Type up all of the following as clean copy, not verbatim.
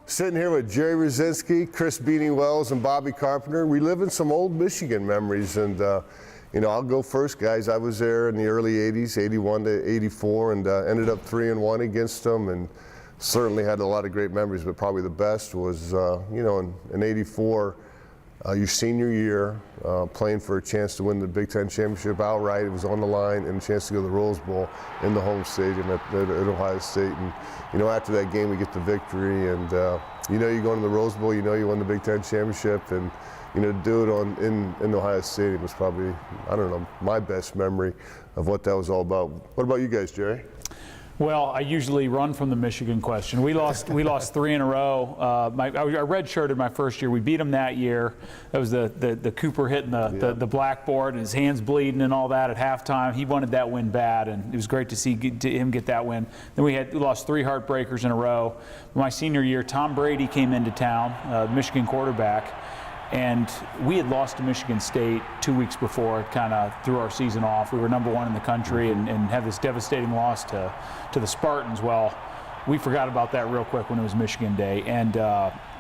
Sitting here with Jerry Rudzinski, Chris Beanie Wells, and Bobby Carpenter. We live in some old Michigan memories, and you know, I'll go first, guys. I was there in the early 80s, 81 to 84, and ended up 3-1 against them, and certainly had a lot of great memories, but probably the best was, you know, in 84, your senior year, playing for a chance to win the Big Ten championship outright. It was on the line, and a chance to go to the Rose Bowl in the home stadium at Ohio State. And you know, after that game, we get the victory, and you know, you're going to the Rose Bowl. You know, you won the Big Ten championship, and you know, to do it in Ohio Stadium was probably, I don't know, my best memory of what that was all about. What about you guys, Jerry? Well, I usually run from the Michigan question. We lost 3 in a row. I redshirted my first year. We beat them that year. That was the Cooper hitting the blackboard and his hands bleeding and all that at halftime. He wanted that win bad, and it was great to see him get that win. Then we lost 3 heartbreakers in a row. My senior year, Tom Brady came into town, the Michigan quarterback. And we had lost to Michigan State 2 weeks before, kind of threw our season off. We were #1 in the country and had this devastating loss to the Spartans. Well, we forgot about that real quick when it was Michigan Day. And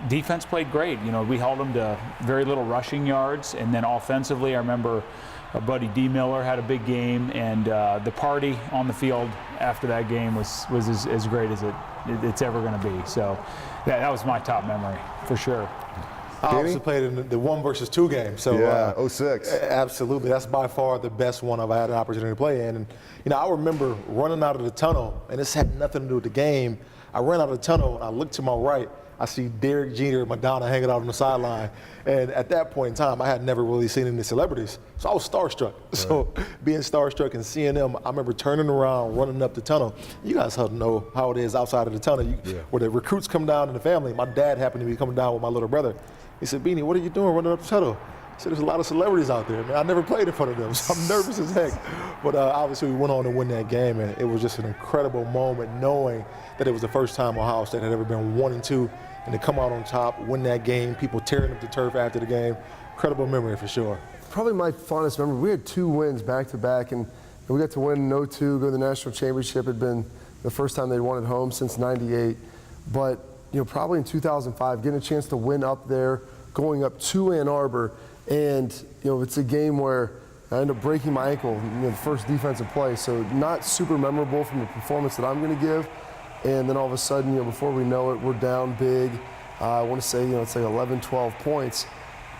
defense played great. You know, we held them to very little rushing yards. And then offensively, I remember our buddy D. Miller had a big game. And the party on the field after that game was as great as it's ever going to be. So that was my top memory, for sure. I obviously played in the 1 versus 2 game. So yeah, 06. Absolutely. That's by far the best one I've had an opportunity to play in. And, you know, I remember running out of the tunnel, and this had nothing to do with the game. I ran out of the tunnel, and I looked to my right. I see Derek Jeter and Madonna hanging out on the sideline. And at that point in time, I had never really seen any celebrities. So I was starstruck. Right. So being starstruck and seeing them, I remember turning around, running up the tunnel. You guys know how it is outside of the tunnel. Where the recruits come down in the family. My dad happened to be coming down with my little brother. He said, "Beanie, what are you doing running up the tunnel?" I said, "There's a lot of celebrities out there, man. I never played in front of them, so I'm nervous as heck." But obviously we went on to win that game, and it was just an incredible moment knowing that it was the first time Ohio State had ever been 1-2, and to come out on top, win that game, people tearing up the turf after the game. Incredible memory for sure. Probably my fondest memory, we had 2 wins back-to-back, and we got to win in 02, go to the national championship. It had been the first time they'd won at home since '98. But you know, probably in 2005, getting a chance to win up there, going up to Ann Arbor, and you know, it's a game where I ended up breaking my ankle, you know, the first defensive play, so not super memorable from the performance that I'm going to give. And then all of a sudden, you know, before we know it, we're down big. I want to say, you know, it's like 11, 12 points.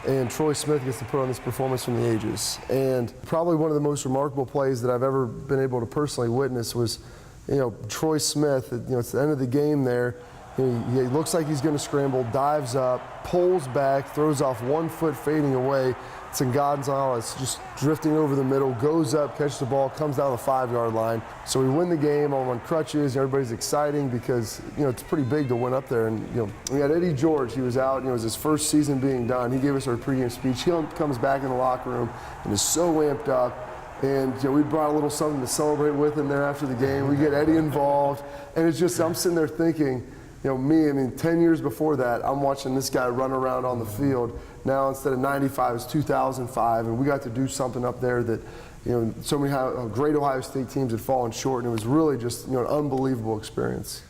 And Troy Smith gets to put on this performance from the ages. And probably one of the most remarkable plays that I've ever been able to personally witness was, you know, Troy Smith, you know, it's the end of the game there. He looks like he's going to scramble, dives up, pulls back, throws off 1 foot fading away. It's Gonzalez just drifting over the middle, goes up, catches the ball, comes down the 5-yard line. So we win the game. I'm on crutches. Everybody's exciting because, you know, it's pretty big to win up there. And, you know, we had Eddie George. He was out. You know, it was his first season being done. He gave us our pregame speech. He comes back in the locker room and is so amped up. And you know, we brought a little something to celebrate with in there after the game. We get Eddie involved. And it's just, I'm sitting there thinking, you know, I mean, 10 years before that, I'm watching this guy run around on the field. Now, instead of 95, it's 2005, and we got to do something up there that, you know, so many great Ohio State teams had fallen short, and it was really just, you know, an unbelievable experience.